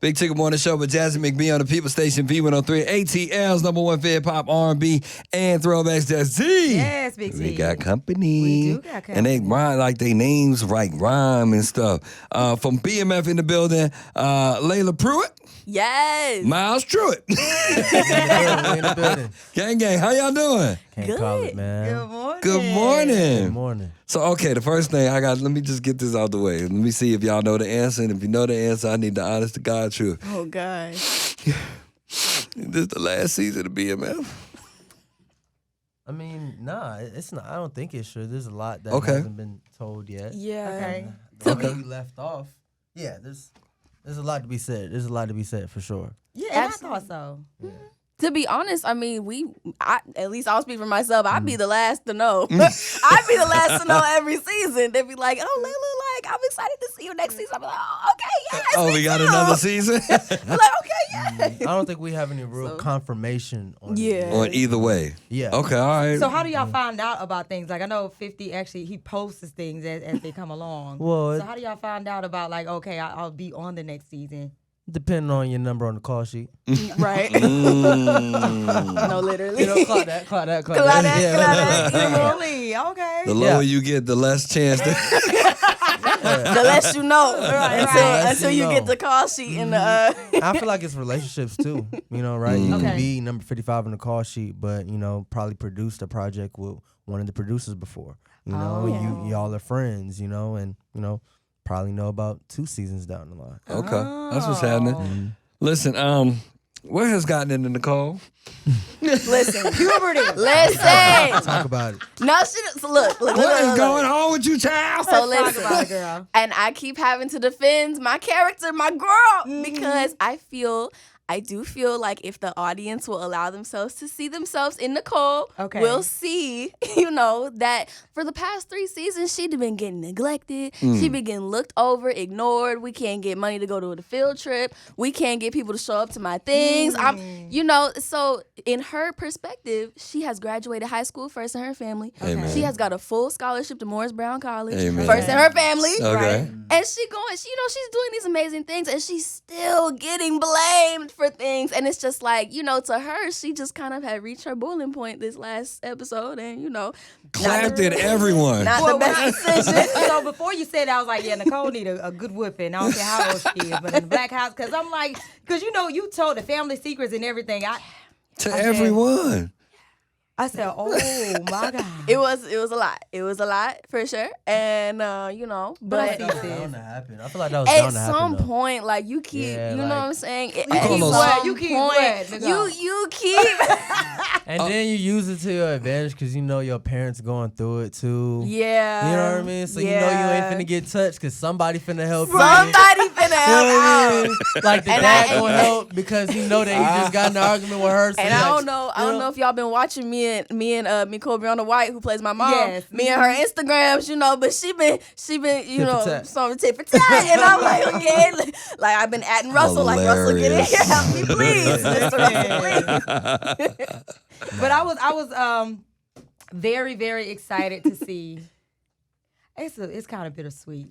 Big Tigger Morning Show with Jazzy Mcbee on the People Station B103. ATL's #1 Fed Pop, R&B, and Throwbacks. Jazzy. Yes, Big T. We got company. We do got company. And they rhyme like they names rhyme and stuff. From BMF in the building, Laila Pruitt. Yes. Myles Truitt. We in the building. Gang, how y'all doing? Can't call it, man. Good morning. Good morning. Good morning. So, okay, the first thing let me just get this out the way. Let me see if y'all know the answer. And if you know the answer, I need the honest to God truth. Oh, gosh. This is the last season of BMF. I mean, nah, it's not. I don't think it should. There's a lot that Okay. hasn't been told yet. Yeah. Okay. The way we left off. Yeah, there's a lot to be said. There's a lot to be said for sure. Yeah, and Absolutely. I thought so. Yeah. To be honest, I mean, at least I'll speak for myself. I'd be the last to know. Mm. I'd be the last to know every season. They'd be like, oh, Layla, like, I'm excited to see you next season. I'm like, oh, okay, yes. Oh, we got another season? I'm like, okay, yes. I don't think we have any real So- confirmation on it. Yeah. On either way. Yeah. Okay, all right. So how do y'all find out about things? Like I know 50 actually he posts things as they come along. Well, So how do y'all find out about like okay I'll be on the next season? depending on your number on the call sheet. Right. Mm. No, literally. You know, clock that. Clap that. Really? Okay. The lower you get, the less chance. The less you know. Right. Until you get the call sheet and the. I feel like it's relationships too. You know, right? You Okay. can be number 55 on the call sheet, but you know, probably produced a project with one of the producers before. You know, Oh. y'all are friends. You know, and you know, probably know about 2 seasons down the line. Okay, that's what's happening. Mm-hmm. Listen, what has gotten into Nicole? Listen. Puberty. Listen. Talk about it. No, so look. What is going on with you, child? So Let's listen. talk about it, girl. And I keep having to defend my character, my girl, because I do feel like if the audience will allow themselves to see themselves in Nicole, Okay. we'll see, that for the past 3 seasons, she'd been getting neglected. She'd been getting looked over, ignored. We can't get money to go to the field trip. We can't get people to show up to my things. So in her perspective, she has graduated high school first in her family. Amen. She has got a full scholarship to Morris Brown College Amen. first in her family. Okay. And she's doing these amazing things and she's still getting blamed for things. And it's just like, to her, she just kind of had reached her boiling point this last episode and, Clapped at everyone. not Well, the best decision. So before you said, I was like, yeah, Nicole need a good whipping. I don't care how old she is, but in the Black House, because I'm like, because you told the family secrets and everything. To everyone. I said, oh my God. It was a lot. It was a lot for sure. And but Don't see Bound to happen. I feel like that was at bound to happen. some though. point, like you keep, Yeah, you know like- what I'm saying? At keep some what? You keep point, what, nigga? you keep. And then you use it to your advantage because you know your parents going through it too. Yeah. You know what I mean? So you know you ain't finna get touched because somebody finna help you. Somebody finna You know help what I out. mean? Like the And dad I- gonna help because he know that he just got in an argument with her. So And he I like, don't know if y'all been watching me and Nicole Brianna White, who plays my mom. Yes. Me and her Instagrams, but she been, Tit for tat. some tit for tat, and I'm like, okay, like I've been atting Russell, like Russell, get in here, help me, please, Mr. Russell, please. But I was very, very excited to see. It's kind of bittersweet.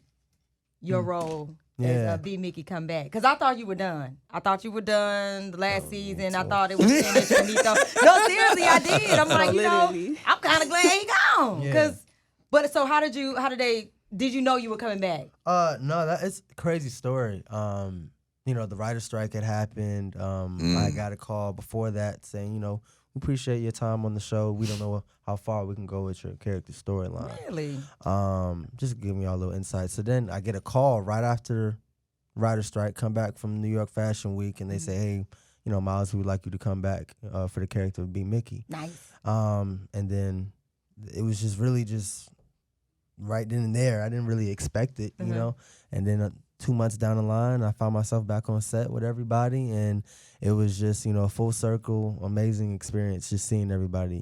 Your role Yeah. as B Mickey come back, because I thought you were done. I thought you were done the last season. I thought it was finished. Finito. No, seriously, I did. I'm like, literally. I'm kind of glad he gone. Yeah. But so how did you know you were coming back? No, it's a crazy story. The writer's strike had happened. I got a call before that saying, we appreciate your time on the show. We don't know how far we can go with your character storyline. Really? Just giving y'all a little insight. So then I get a call right after writer's strike, come back from New York Fashion Week, and they say, hey, Myles, we would like you to come back for the character of Big Meech. Nice. And then it was just really just right then and there. I didn't really expect it, you know. And then 2 months down the line, I found myself back on set with everybody, and it was just a full circle, amazing experience. Just seeing everybody,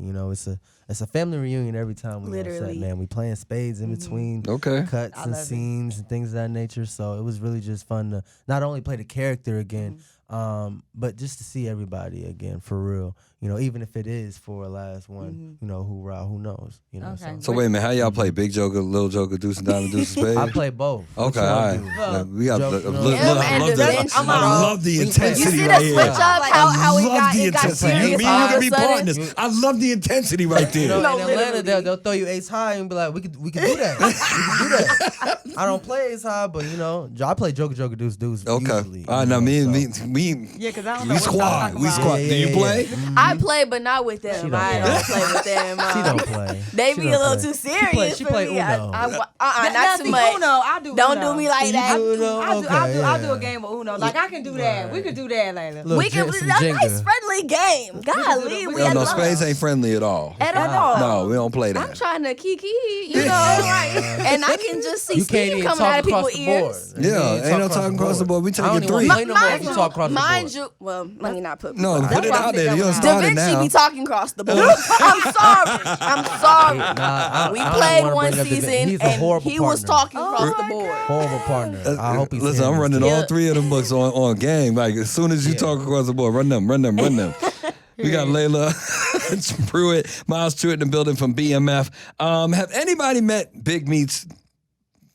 it's a family reunion every time we on set, Literally. man. We playing spades in between Okay. cuts I and love it. scenes and things of that nature. So it was really just fun to not only play the character again, But just to see everybody again for real, even if it is for a last one, hoorah, who knows, Okay. So wait a minute, how y'all play? Big Joker, Little Joker, Deuce and Diamond, Deuce and Spades? I play both. Okay, Which all one right. do? We got Joke, look, no. look, Him I and love Da the, Vinci, I love the intensity You see right the here. switch up? How I we love got the it got intensity. You serious mean all you of can a be sudden? partners? I love the intensity right there. In No, Atlanta, literally. they'll throw you ace high and be like, we could do that. We could do that. I don't play ace high, but I play Joker, Joker, Deuce, Deuce. Okay. Usually, All right, now me, Yeah, because I don't know we what squad. We squad. Do you play? I play, but not with them. don't I play. don't play with them. She don't play. They She be a don't little play. too serious She for play me. Uno. Not too much. Uno, I do Don't Uno. do me like that. Uno, I'll do yeah. a game of Uno. Like, I can do that. We could do that, Layla. Look, We can some a nice Jenga. friendly game. Golly, we No, had no, fun. Spades ain't friendly at all. At all. No, we don't play I'm that. trying to kiki, and I can just see You can't steam even coming talk out of across people's the board. ears. You Yeah, can't ain't no talking across the board. We I taking don't even three. play no more if you talk across the Mind board. you, well, let me not put. No, people put out. it out there. You don't Da start it Vinci now. be talking across the board. I'm sorry. We I don't played wanna one bring up the- season, he's a and horrible he was partner. talking across the board. Horrible partner. I hope he's Listen, I'm hearing running this. all three of them books on game. Like, as soon as you talk across the board, run them. We got Laila, Pruitt, Myles, Truitt in the building from BMF. Have anybody met Big Meech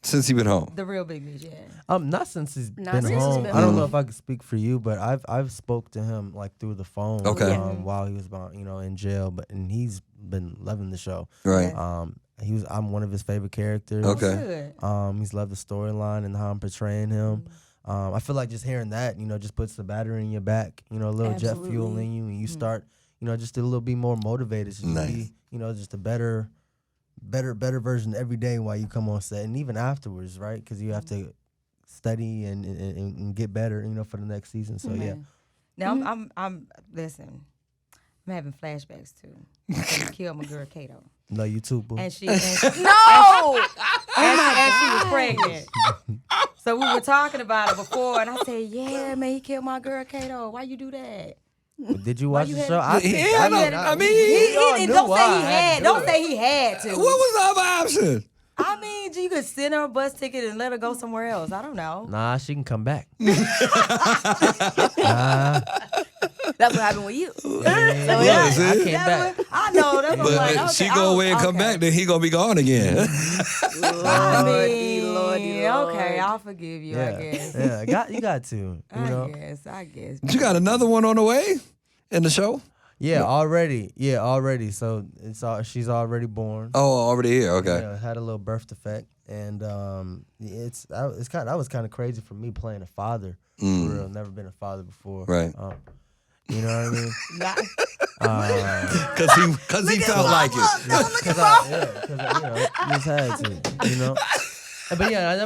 since he been home? The real Big Meech, yeah. Not since he's Not been since he's home. been I don't home. know if I could speak for you, but I've spoke to him like through the phone. Okay. While he was in jail, and he's been loving the show. Right. I'm one of his favorite characters. Okay. Good. He's loved the storyline and how I'm portraying him. I feel like just hearing that, just puts the battery in your back, a little jet fuel Absolutely. in you, and you start, just a little bit more motivated. Just Nice. be, just a better version every day while you come on set, and even afterwards, right? Because you have to study and get better, for the next season. So yeah. Now, I'm listen, I'm having flashbacks to when he killed my girl Kato. No, you too, boo. And she No. and she was pregnant. So we were talking about it before, and I said, "Yeah, man, he killed my girl Kato. Why you do that?" Did you watch you the had- show? I mean, He all didn't. knew Don't why say I he had had. to do Don't it. say he had to. what was the other option? I mean, you could send her a bus ticket and let her go somewhere else. I don't know. Nah, she can come back. That's what happened with you. Yeah, see? I came back. I know. That's what I'm like. But Okay, she go away and come back, then he gonna be gone again. Lordy, Lordy, Okay, Lord. I'll forgive you. I guess. Yeah, you got to, you know. I guess. But you got another one on the way in the show? Yeah, already. So she's already born. Oh, already here. Okay. Yeah, had a little birth defect, and that was kind of crazy for me playing a father. For real, never been a father before. Right. You know what I mean? Cause he felt like it. Because I just had to, But yeah, I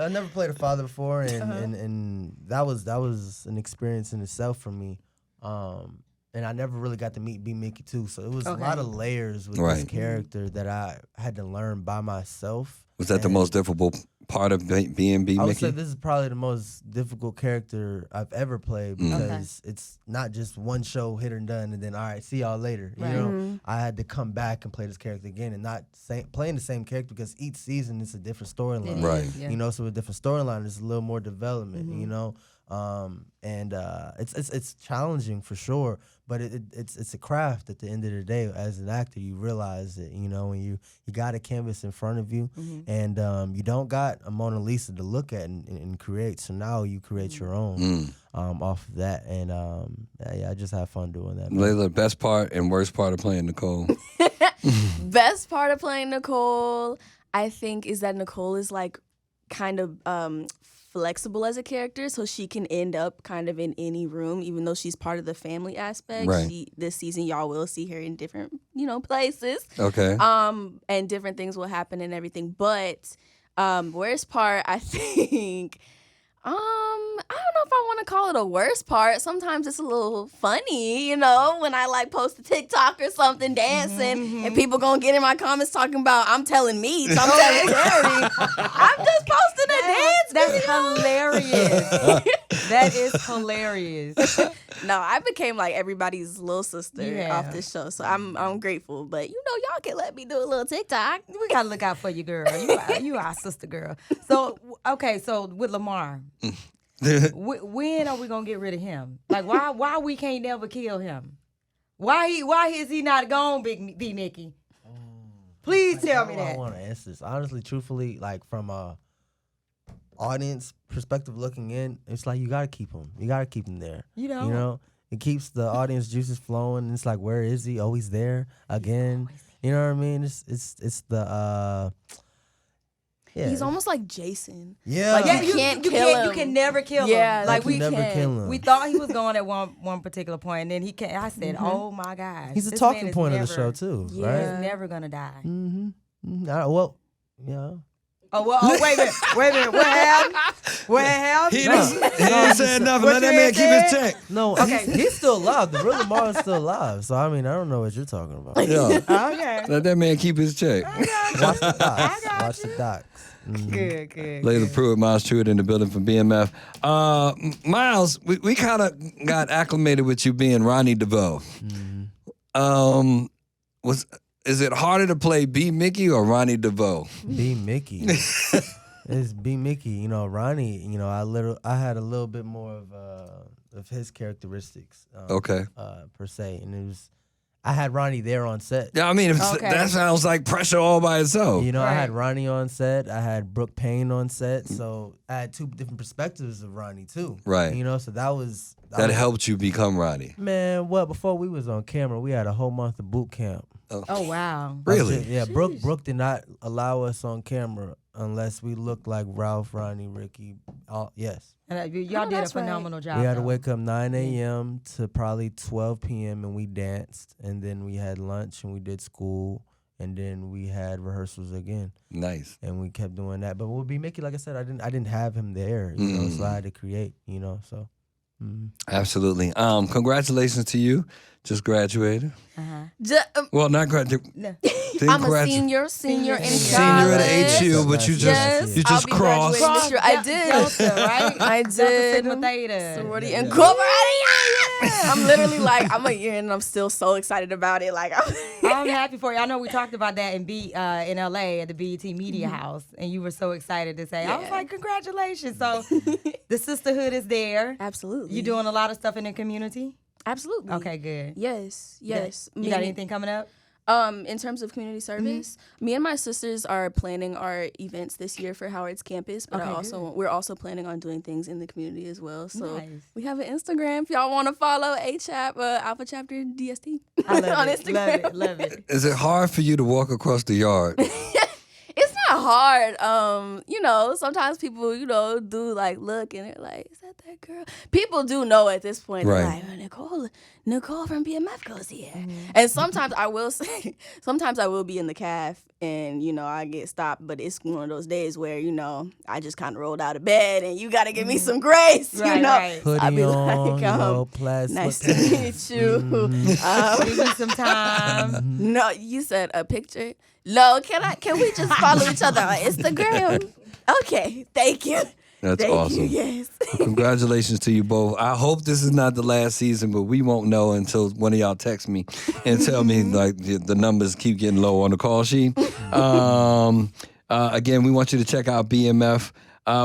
never played a father before, and that was an experience in itself for me. And I never really got to meet B. Mickey too, so it was a lot of layers with this Right. character that I had to learn by myself. Was that the And most difficult part of being B. I would say Mickey? this is probably the most difficult character I've ever played because it's not just one show hit and done and then all right, see y'all later. Right. You know, I had to come back and play this character again and not playing the same character because each season is a different storyline. Right. You know, so with a different storyline, there's a little more development. You know, and it's challenging for sure, but it's a craft at the end of the day. As an actor, you realize that, you know, when you got a canvas in front of you and you don't got a Mona Lisa to look at and create, so now you create your own off of that, and yeah, I just have fun doing that. man. Laila, best part and worst part of playing Nicole? Best part of playing Nicole, I think, is that Nicole is like kind of flexible as a character, so she can end up kind of in any room, even though she's part of the family aspect. Right. This season, y'all will see her in different, places. Okay. And different things will happen and everything. But worst part, I think, I don't know if I want to call it a worst part. Sometimes it's a little funny, you know, when I like post a TikTok or something dancing and people gonna get in my comments talking about I'm telling Meech, I'm telling Terry. I'm just posting a dance That's video. hilarious. That is hilarious. No, I became like everybody's little sister Yeah. off this show, so I'm grateful. But y'all can let me do a little TikTok. We gotta look out for you, girl. You our sister, girl. So okay, so with Lamar, When are we gonna get rid of him? Like, why we can't never kill him? Why is he not gone, Big Nikki? Please tell me that. I want to answer this honestly, truthfully, like from a audience perspective looking in. It's like you gotta keep him. You gotta keep him there. You know? It keeps the audience juices flowing. It's like, where is he? Oh, he's there again. You know what I mean? It's the yeah. He's almost like Jason. Yeah. Like, Yeah, you can't kill him. You can never kill Yeah, him. like we never can't. kill him. We thought he was going at one particular point, and then he came. I said, "Oh my God, He's a this talking man is point of never, the show too, He's right? never gonna die." Well, yeah. Wait a minute. What happened? What happened? He didn't say nothing. Let that man keep his check. No, Okay. he's still alive. The real Lamar is still alive. So I mean, I don't know what you're talking about. Yeah. Okay. Let that man keep his check. Watch the docs. Watch the docs. Good. Laila Pruitt, Myles Truitt in the building from BMF. Myles, we kind of got acclimated with you being Ronnie DeVoe. Is it harder to play B. Mickey or Ronnie DeVoe? B. Mickey. It's B. Mickey. You know, Ronnie. You know, I had a little bit more of his characteristics. Okay. Per se, and it was. I had Ronnie there on set. Yeah, I mean, that sounds like pressure all by itself. You know, Right. I had Ronnie on set. I had Brooke Payne on set. So I had two different perspectives of Ronnie too. Right. You know, so that was Helped you become Ronnie. Man, well, before we was on camera, we had a whole month of boot camp. Oh wow. Really? Yeah, Brooke did not allow us on camera unless we looked like Ralph, Ronnie, Ricky. Yes. And y'all did a that's right. phenomenal job. We had to though. wake up 9 a.m. to probably 12 p.m. and we danced, and then we had lunch and we did school, and then we had rehearsals again, Nice. and we kept doing that. But with B. Mickey, like I said, I didn't have him there, you know, so I had to create, you know, so. Absolutely. Congratulations to you. Just graduated. Well, not graduated. No. I'm a senior in Senior college. at HU, but you just Yes, you I'll just be crossed. graduating this year. I did. Delta, right? I Delta did. Sigma Theta. Sorority Incorporated. Yeah. I'm literally like, I'm a year in and I'm still so excited about it. Like, I'm happy for you. I know we talked about that in LA at the BET Media House, and you were so excited to say. I was Yeah. like, congratulations! So the sisterhood is there. Absolutely. You doing a lot of stuff in the community? Absolutely. Okay, good. Yes. You got anything coming up? In terms of community service, me and my sisters are planning our events this year for Howard's campus, but Okay, we're also planning on doing things in the community as well. So Nice. we have an Instagram if y'all want to follow Alpha Chapter DST I love on it. Instagram. Love it. Is it hard for you to walk across the yard? It's not hard. You know, sometimes people, you know, do like look and they're like, is that girl? People do know at this point. They're Right. like, oh, Nicole from BMF goes here. And sometimes I will say, sometimes I will be in the caf and, you know, I get stopped, but it's one of those days where, you know, I just kind of rolled out of bed and you got to give me some grace, you Right, know. right. So I'll Hoodie be on, like, you know, plaid nice to sweatpants. meet you. Give me some time. No, you said a picture. No, can we just follow each other on Instagram? Okay, thank you. That's Thank awesome. you, yes. Congratulations to you both. I hope this is not the last season, but we won't know until one of y'all text me and tell me like the numbers keep getting low on the call sheet. Again, we want you to check out BMF.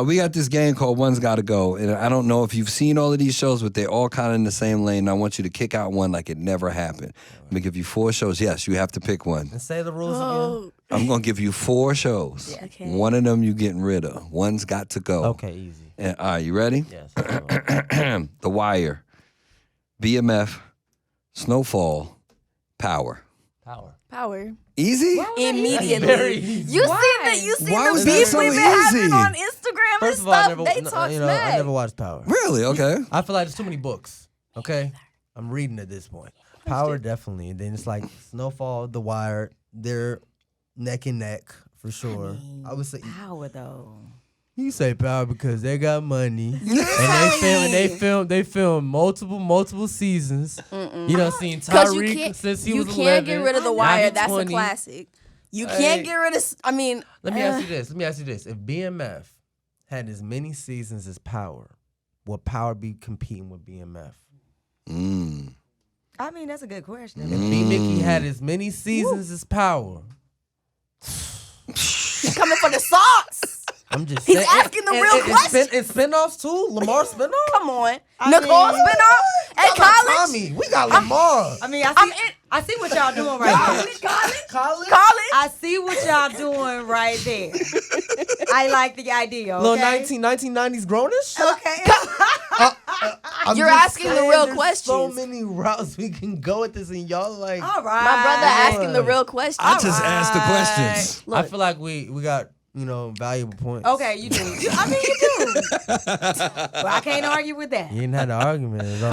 We got this game called One's Gotta Go. And I don't know if you've seen all of these shows, but they're all kind of in the same lane. And I want you to kick out one like it never happened. I'm going to give you 4 shows. Yes, you have to pick one. And say the rules again. Oh, I'm going to give you 4 shows. Yeah, okay. One of them you getting rid of. One's got to go. Okay, easy. And, all right, you ready? Yes. The Wire, BMF, Snowfall, Power. power. Easy? Immediately. Very easy. You seen Why the was that beef so we've been easy? having on Instagram First and of all, stuff. They talk I smack. never watched Power. Really? Okay. I feel like there's too many books. Okay, I'm reading at this point. Power definitely, and then it's like Snowfall, The Wire. They're neck and neck for sure. I would say Power though. you say Power because they got money and they film multiple seasons. You done seen Because you Tyreek can't, since he you was can't 11. get rid of The Now Wire. he That's 20. a classic. You Hey. can't get rid of. I mean, Let me ask you this. If BMF had as many seasons as Power, would Power be competing with BMF? I mean, that's a good question. If B. Mickey had as many seasons as Power, he's coming for the sauce. I'm just He's saying. asking the real question. And spinoffs too. Lamar spinoff. Come on, Nicole spinoff at college. Tommy, we got Lamar. I mean, I see what y'all doing right there. College. I see what y'all doing right there. I like the idea. Okay? Little 1990s grownish. Okay. You're asking the real there's questions. So many routes we can go with this, and y'all like. All right. My brother asking the real questions. I just asked the questions. Look, I feel like we got valuable points. Okay, you do. I mean, you do. Well, I can't argue with that. You didn't have an argument at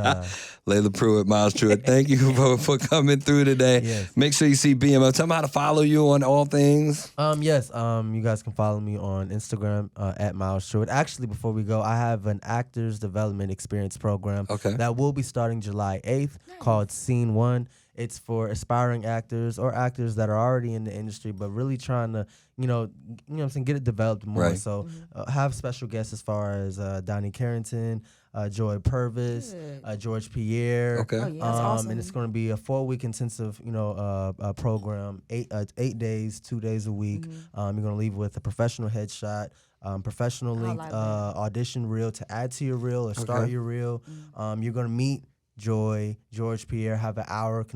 all. Laila Pruitt, Myles Truitt, thank you for coming through today. Yes. Make sure you see BMF. Tell them how to follow you on all things. Yes. You guys can follow me on Instagram at Myles Truitt. Actually, before we go, I have an Actors Development Experience program that will be starting July 8th called Scene 1. It's for aspiring actors or actors that are already in the industry, but really trying to, what I'm saying, get it developed more. Right. So have special guests as far as Donnie Carrington, Joy Purvis, George Pierre. Okay. Oh, yeah, that's awesome. And it's going to be a 4-week intensive, program, 8 days, 2 days a week. You're going to leave with a professional headshot. Professional link like that. audition reel to add to your reel or start your reel. You're going to meet Joy, George Pierre, have an hour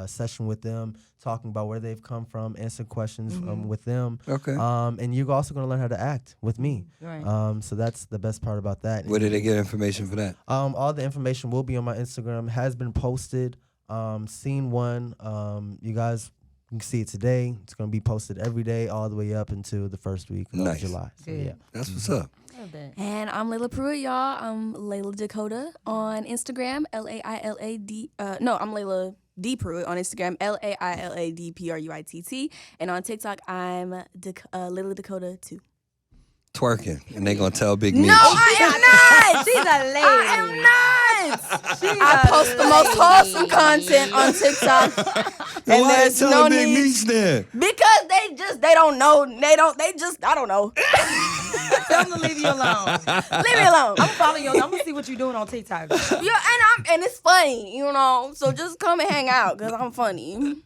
session with them, talking about where they've come from, answer questions with them. Okay. And you're also going to learn how to act with me. Right. So that's the best part about that. Where did they get information for that? All the information will be on my Instagram. Has been posted. Scene 1. You guys can see it today. It's going to be posted every day all the way up until the first week of July. So, yeah. That's what's up. Love that. And I'm Laila Pruitt, y'all. I'm Laila Dakota on Instagram. LAILAD. I'm Laila D Pruitt on Instagram. LAILADPRUITT. And on TikTok, I'm Laila Dakota 2. Twerking. And they going to tell Big Meech. No, I am not. She's a lady. I am not. I post the most wholesome content on TikTok. Then And why there's they no telling Big need. Meech then? Because they don't know. I don't know. Tell them to leave you alone. Leave me alone. I'm following you. I'm gonna see what you're doing on TikTok. Yeah, and it's funny, so just come and hang out because I'm funny.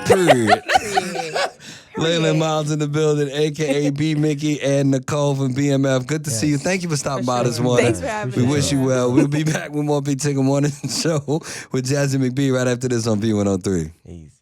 Period. Laila and Myles in the building, a.k.a. B. Mickey and Nicole from BMF. Good to see you. Thank you for stopping by this morning. Thanks for having We me. wish you well. We'll be back with more Big Tigger Morning Show with Jazzy Mcbee right after this on B103. Peace.